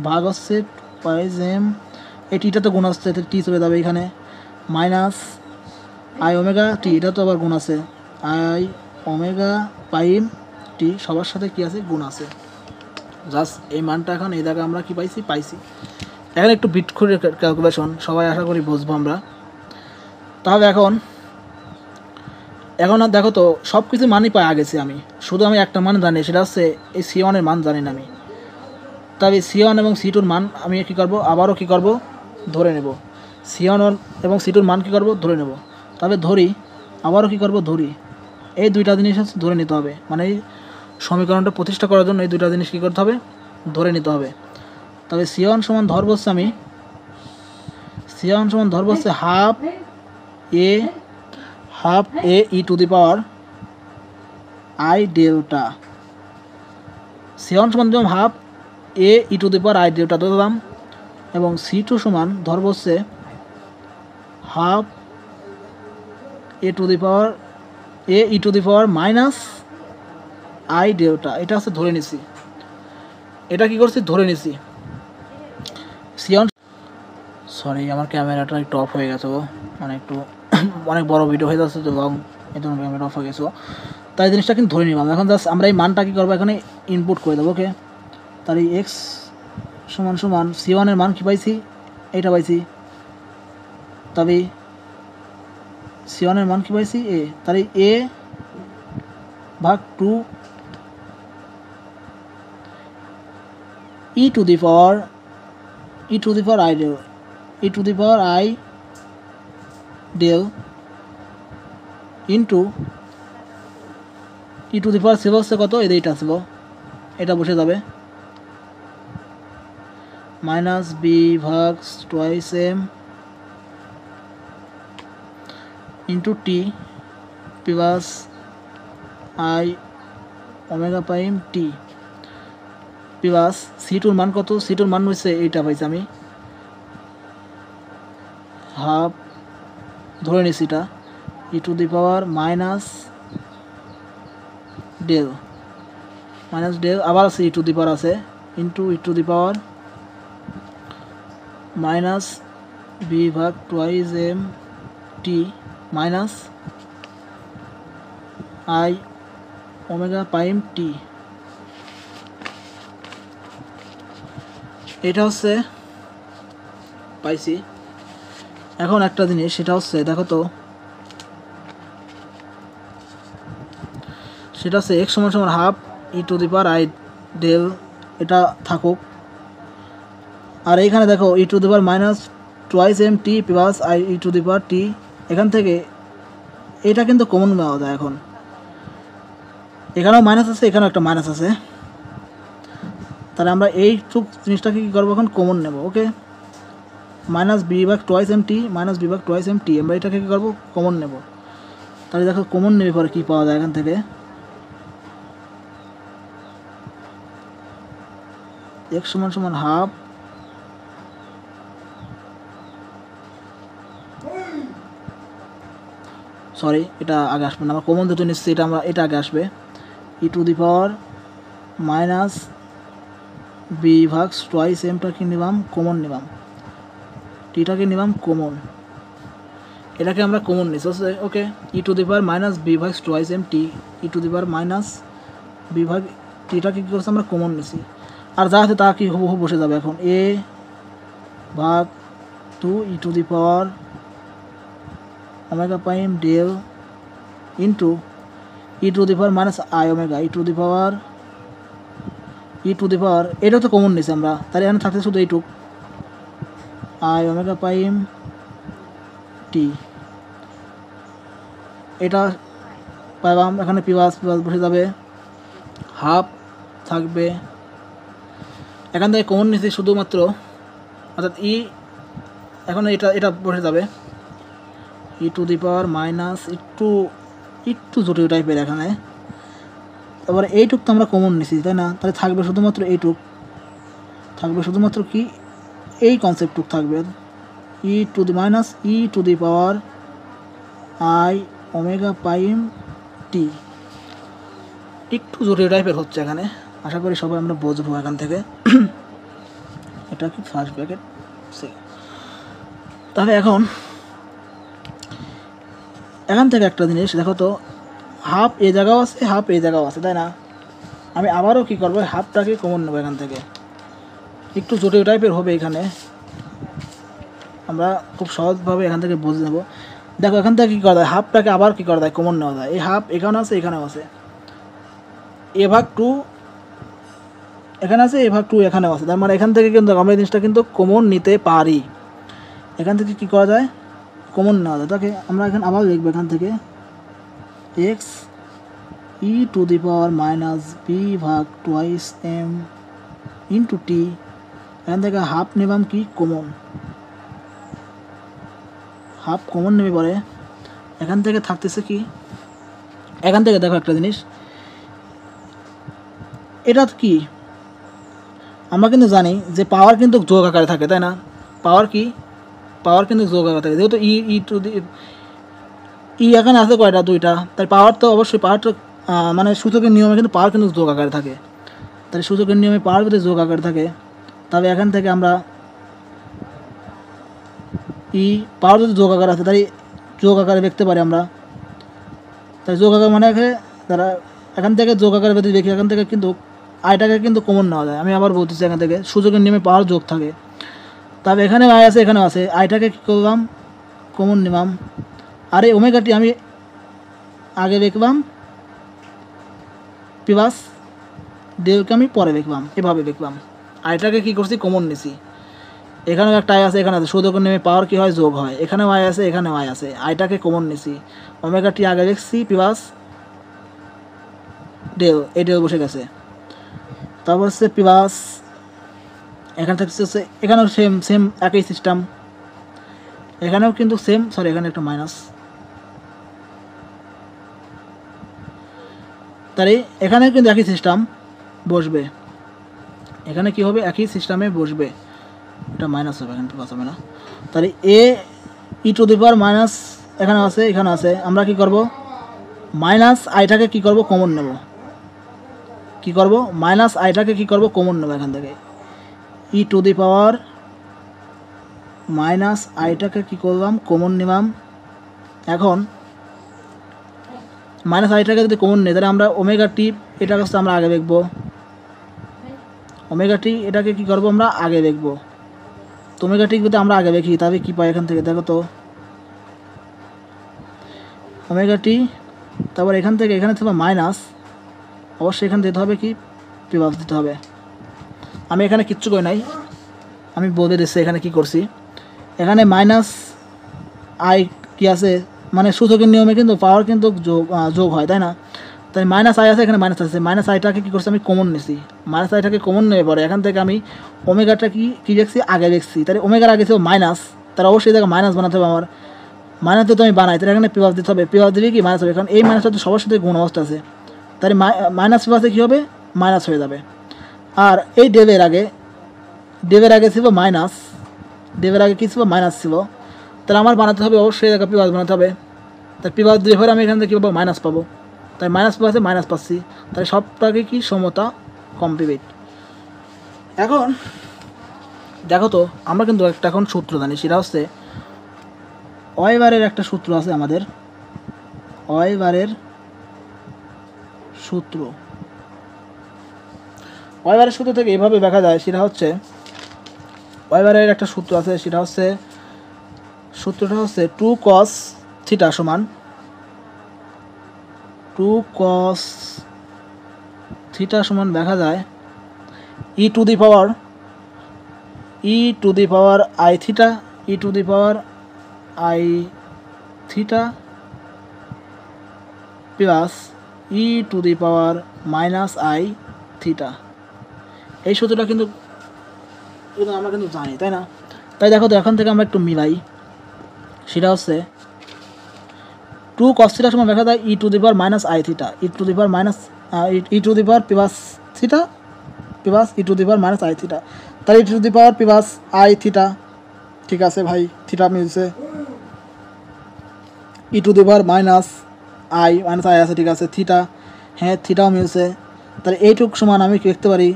ভাগ হচ্ছে টুয়াইস এম, এই টিটা তো গুণ আসছে, টি চলে যাবে এখানে, মাইনাস আই ওমেগা টি, এটা তো আবার গুণ আছে, আই ওমেগা পাইম টি সবার সাথে কী আছে গুণ আছে। জাস্ট এই মানটা এখন এই জায়গায় আমরা কী পাইছি। এখন একটু বিট করে ক্যালকুলেশন সবাই আশা করি বুঝবো আমরা। তাহলে এখন আর দেখো তো সব কিছু মানই পাওয়া গেছে, আমি শুধু একটা মান জানি, সেটা হচ্ছে এই সি ওয়ানের মান জানি না আমি, তবে সি ওয়ান এবং সি টুর মান আমি কী করবো আবারও কী করবো ধরে নেব, সি ওয়ান এবং সি টুর মান কী করবো ধরে নেব, তবে ধরি আবারও কী করবো ধরি, এই দুইটা জিনিস হচ্ছে ধরে নিতে হবে, মানে এই সমীকরণটা প্রতিষ্ঠা করার জন্য এই দুইটা জিনিস কী করতে হবে ধরে নিতে হবে। তবে সি ওয়ান সমান ধরবো হচ্ছে আমি, সি ওয়ান সমান ধরবো হচ্ছে half a e to the power i delta, C one সমান দিলাম half a e to the power i delta দিলাম, এবং সি টু সমান ধরবো হচ্ছে half a e to the power minus i delta, এটা হচ্ছে ধরে নিছি, এটা কি করছি ধরে নিছি। সি ওয়ান সরি আমার ক্যামেরাটা একটু অফ হয়ে গেছে, মানে একটু অনেক বড় ভিডিও হয়ে যাচ্ছে তো লং, এই জন্য ক্যামেরা অফ হয়ে গেছে, তাই জিনিসটা কিন্তু ধরে নিলাম। এখন জাস্ট আমরা এই মানটা কী করবো এখানে ইনপুট করে দেবো, ওকে। তাহলে এক্স সমান সমান সি ওয়ানের মান কী পাইছি এইটা পাইছি, তবে সি ওয়ানের মান কী পাইছি এ, তাহলে এ ভাগ two e to the power i del into e to the power সেভ হচ্ছে কত, এইটা আসবো, এটা বসে যাবে, মাইনাস বি ভাগ twice m into t plus i omega prime t plus c টুর মান কত? সি টুর মান হচ্ছে এইটা পাইছি আমি, হাফ ধরে নিছি এটা, e to the power minus del আবার আছে ই টু দি পাওয়ার আছে into e to the power minus B ভাগ twice M T minus i omega prime t. এটা হচ্ছে পাইছি। এখন একটা জিনিস সেটা হচ্ছে দেখো তো, সেটা হচ্ছে x সমান সমান half e to the power i del, এটা থাকুক। আর এইখানে দেখো e to the power minus twice M t plus i e to the power t, এখান থেকে এটা কিন্তু কমন নেওয়া যায়। এখন এখানেও মাইনাস আছে, এখানেও একটা মাইনাস আছে, তাহলে আমরা এইটুক জিনিসটাকে কী করবো এখন কমন নেব। ওকে, মাইনাস বি ভাগ twice M T minus B ভাগ টোয়াইস এম টি, আমরা এটাকে কী করবো কমন নেব। তাহলে দেখো কমন নেবে পরে কী পাওয়া যায় এখান থেকে, x সমান সমান হাফ সরি এটা আগে আসবে না, আমরা কমন দুটো নিচ্ছি, এটা আগে আসবে। E to the power minus B ভাগ টোয়াইস এমটাকে নিলাম কমন, নিলাম টিটাকে নিলাম কমন, এটাকে আমরা কমন নিচ্ছি। Okay, e to the power minus B ভাগ twice M t, e to the power minus B ভাগ টিটাকে কী করছে আমরা কমন নিছি। আর যা আছে তা কি হুবহু বসে যাবে এখন, এ ভাগ two e to the power omega prime del into e to the power minus i omega e to the power এটাও তো কমন নিছি আমরা, তাহলে এখানে থাকতে শুধু এইটুক আই ওমেগা প্রাইম টি, এটা পাইলাম। এখানে প্লাস বসে যাবে, হাফ থাকবে, এখান থেকে কমন নিচ্ছি শুধুমাত্র, অর্থাৎ ই এখন এটা বসে যাবে ই টু দি পাওয়ার মাইনাস একটু জটিল টাইপের এখানে। তারপরে এইটুক তো আমরা কমন নিছি তাই না, তাহলে থাকবে শুধুমাত্র এইটুক, থাকবে শুধুমাত্র কি এই কনসেপ্টটুক থাকবে, e to the minus e to the power i omega prime t. একটু জটিল টাইপের হচ্ছে এখানে, আশা করি সবাই আমরা বুঝবো এখান থেকে। এটা কি ফার্স্ট ব্র্যাকেট, তাহলে এখান থেকে একটা জিনিস দেখো তো, হাফ এই জায়গাও আছে হাফ এই জায়গাও আছে তাই না, আমি আবারও কি করবো হাফটাকে কমন নেবো এখান থেকে, একটু জটিল টাইপের হবে এখানে, আমরা খুব সহজভাবে এখান থেকে বুঝে নেব। দেখো এখান থেকে কী করা যায়, হাফটাকে আবার কী করা যায় কমন নেওয়া যায়, এই হাফ এখানে আছে এখানেও আছে, এ ভাগ টু এখানে আছে, এ ভাগ টু এখানেও আছে, তার মানে এখান থেকে কিন্তু আমরা এই জিনিসটা কিন্তু কমন নিতে পারি। এখান থেকে কী করা যায় কমন নেওয়া যায়, তাকে আমরা এখানে আবার লিখবো এখান থেকে X e to the power minus B ভাগ টোয়াইস এম ইন্টু টি, এখান থেকে হাফ নিলাম কি কমন, হাফ কমন নেবে পরে এখান থেকে থাকতেছে কি, এখান থেকে দেখো একটা জিনিস, এটা কি আমরা কিন্তু জানি যে পাওয়ার কিন্তু যোগ আকারে থাকে তাই না, পাওয়ার কিন্তু যোগ আকারে থাকে, যেহেতু ই টু দি এখানে আছে কয়টা দুইটা, তাই পাওয়ার তো অবশ্যই পাওয়ারটা মানে সূচকের নিয়মে কিন্তু পাওয়ার কিন্তু যোগ আকারে থাকে, তাহলে সূচকের নিয়মে পাওয়ার যদি যোগ আকারে থাকে, তবে এখান থেকে আমরা পাওয়ার যদি যোগ আকার আছে তাই যোগ আকারে দেখতে পারি আমরা, তাই যোগ আকার মানে তারা এখান থেকে যোগ আকারে যদি দেখি এখান থেকে কিন্তু আইটাকে কিন্তু কমন নেওয়া যায়। আমি আবার বলতেছি এখান থেকে সূচকের নিয়মে পাওয়ার যোগ থাকে, তবে এখানে আই আছে এখানেও আছে, আইটাকে কী করলাম কমন নিলাম, আর এই ওমেগাটি আমি আগে দেখলাম প্লাস ডেলকে আমি পরে দেখলাম, এভাবে দেখলাম, আইটাকে কী করছি কমন নিছি, এখানেও একটা আই আছে এখানে আছে, সূচকের নিয়মে পাওয়ার কী হয় যোগ হয়, এখানেও আই আছে এখানেও আই আছে, আইটাকে কমন নিছি, ওমেগাটি আগে দেখছি প্লাস ডেল, এই ডেল বসে গেছে, তারপর হচ্ছে প্লাস এখানে থাকছে হচ্ছে এখানেও সেম একই সিস্টেম, এখানেও কিন্তু সেম, সরি এখানে একটা মাইনাস, তাহলে এখানে কিন্তু একই সিস্টেম বসবে, এখানে কি হবে একই সিস্টেমে বসবে, এটা মাইনাস হবে এখানে প্লাস হবে না। তাহলে এ e to the power minus এখানে আছে, আমরা কি করব মাইনাস আইটাকে কি করব কমন নেব, কি করব মাইনাস আইটাকে কি করব কমন নেব এখান থেকে, ই টু দি পাওয়ার মাইনাস আইটাকে কি করলাম কমন নিলাম। এখন মাইনাস আইটাকে যদি কমন নেই তাহলে আমরা ওমেগা টি এটা কাছে আমরা আগে দেখব, ওমেগা টি এটাকে কি করব আমরা আগে দেখব। তো ওমেগা টি যদি আমরা আগে দেখি তবে কি পাই এখান থেকে দেখো তো, ওমেগা টি, তারপর এখান থেকে এখানে থাকবে মাইনাস, অবশ্যই এখানে দিতে হবে কি প্লাস দিতে হবে। আমি এখানে কিচ্ছু করি নাই, আমি বলে দিচ্ছি এখানে কি করছি। এখানে মাইনাস আই কি আছে মানে সূচকের নিয়মে কিন্তু পাওয়ার কিন্তু যোগ হয় তাই না, তাই মাইনাস আই আছে এখানে মাইনাস আছে, মাইনাস আইটাকে কী করছি আমি কমন নিছি, মাইনাস আইটাকে কমন নেওয়ার পরে এখান থেকে আমি ওমেগাটা কী দেখছি আগে দেখছি, তাহলে ওমেগার আগে ছিল মাইনাস, তার অবশ্যই তাকে মাইনাস বানাতে হবে আমার, মাইনাস দিতে আমি বানাই তাহলে এখানে প্লাস দিতে হবে, প্লাস দিলে কি মাইনাস হবে, কারণ এই মাইনাসটা তো সবার সাথে গুণ অবস্থা আছে, তাহলে মাইনাস প্লাসে কী হবে মাইনাস হয়ে যাবে। আর এই ডেভের আগে ছিল মাইনাস, ডেভের আগে কী ছিল মাইনাস ছিল, তাহলে আমার বানাতে হবে অবশ্যই এটাকে প্লাস বানাতে হবে, তাই প্লাস দিয়ে পরে আমি এখান থেকে কী পাবো মাইনাস পাবো, তাই মাইনাস প্লাসে মাইনাস পাচ্ছি, তাই সবটাকে কি সমতা কমপ্লিট। এখন দেখো তো আমরা কিন্তু একটা এখন সূত্র জানি, সেটা হচ্ছে ওয়েবারের একটা সূত্র আছে আমাদের, ওয়েবারের সূত্র, ওয়েবারের সূত্র থেকে এভাবে দেখা যায়, সেটা হচ্ছে ওয়েবারের একটা সূত্র আছে, সেটা হচ্ছে সূত্রটা হচ্ছে 2 cos থিটা সমান 2 cos থিটা সমান দেখা যায় e to the power i theta, e to the power i theta plus e to the power minus i theta. এই সূত্রটা কিন্তু আমরা কিন্তু জানি তাই না, তাই দেখো তো এখান থেকে আমরা একটু মিলাই, সেটা হচ্ছে 2 cos থিটা সমান দেখা যায় e to the power minus i theta, e to the power minus e to the power plus theta plus e to the power minus i theta, তাহলে e to the power plus i theta, ঠিক আছে ভাই theta মিলছে, e to the power minus i আছে ঠিক আছে theta, হ্যাঁ থিটাও মিলছে, তাহলে এইটুক সমান আমি কি লিখতে পারি,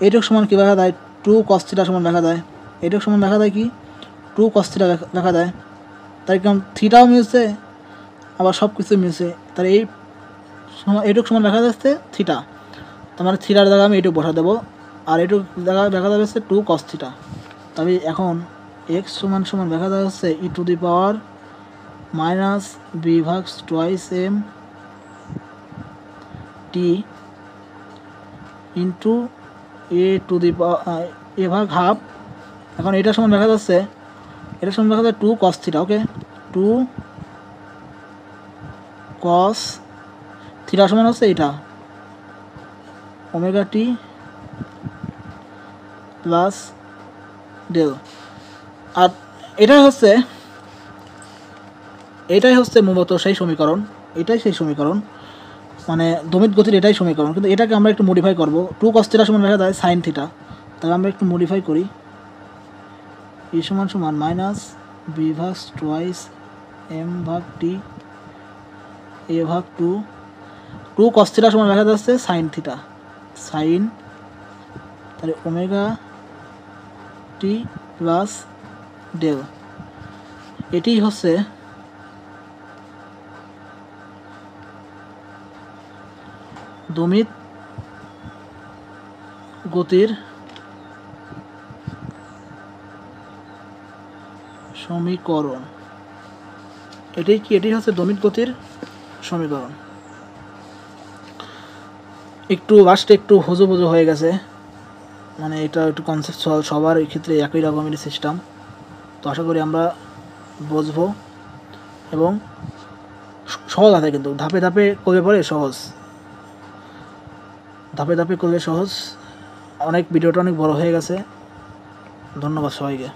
এইটুক সমান কী দেখা যায় 2 cos থিটা সমান দেখা যায়, এইটুক সমান দেখা যায় কি 2 cos থিটা দেখা যায়, তাই কেমন থিটাও মিলছে আবার সব কিছু মিলছে, তাহলে এই এইটুক সমান দেখা যাচ্ছে থিটা, তোমার থিটার জায়গায় আমি এইটুক বসা দেবো, আর এইটুক জায়গায় দেখা যাচ্ছে 2 cos থিটা, তবে এখন এক্স সমান দেখা যাচ্ছে e to the power minus B ভাগ twice m t into a to the power a ভাগ হাফ, এখন এটা সমান দেখা যাচ্ছে 2 cos theta, okay 2 cos theta সমান হচ্ছে এটা ওমেগা টি প্লাস ডেল, আর এটাই হচ্ছে মূলত সেই সমীকরণ, মানে দমিত গতির এটাই সমীকরণ, কিন্তু এটাকে আমরা একটু মডিফাই করব, 2 cos থিটা সমান দেখা যায় সাইন থিটা, তাহলে আমরা একটু মডিফাই করি, ই সমান মাইনাস বি ভাগ টুয়াইস এম ভাগ টি এ ভাগ 2 cos থিটা সমান দেখা যাচ্ছে সাইন থিটা, সাইন তাহলে ওমেগা টি প্লাস ডেল, এটি হচ্ছে দমিত গতির সমীকরণ, এটি হচ্ছে দমিত গতির সমীকরণ। একটু লাস্টে একটু হজুবজু হয়ে গেছে, মানে এটা একটু কনসেপ্টুয়াল, সবার এই ক্ষেত্রে একই রকমের সিস্টেম, তো আশা করি আমরা বুঝবো এবং সহজ আছে, কিন্তু ধাপে ধাপে করলে পরে সহজ, অনেক ভিডিওটা অনেক বড় হয়ে গেছে, ধন্যবাদ সবাইকে।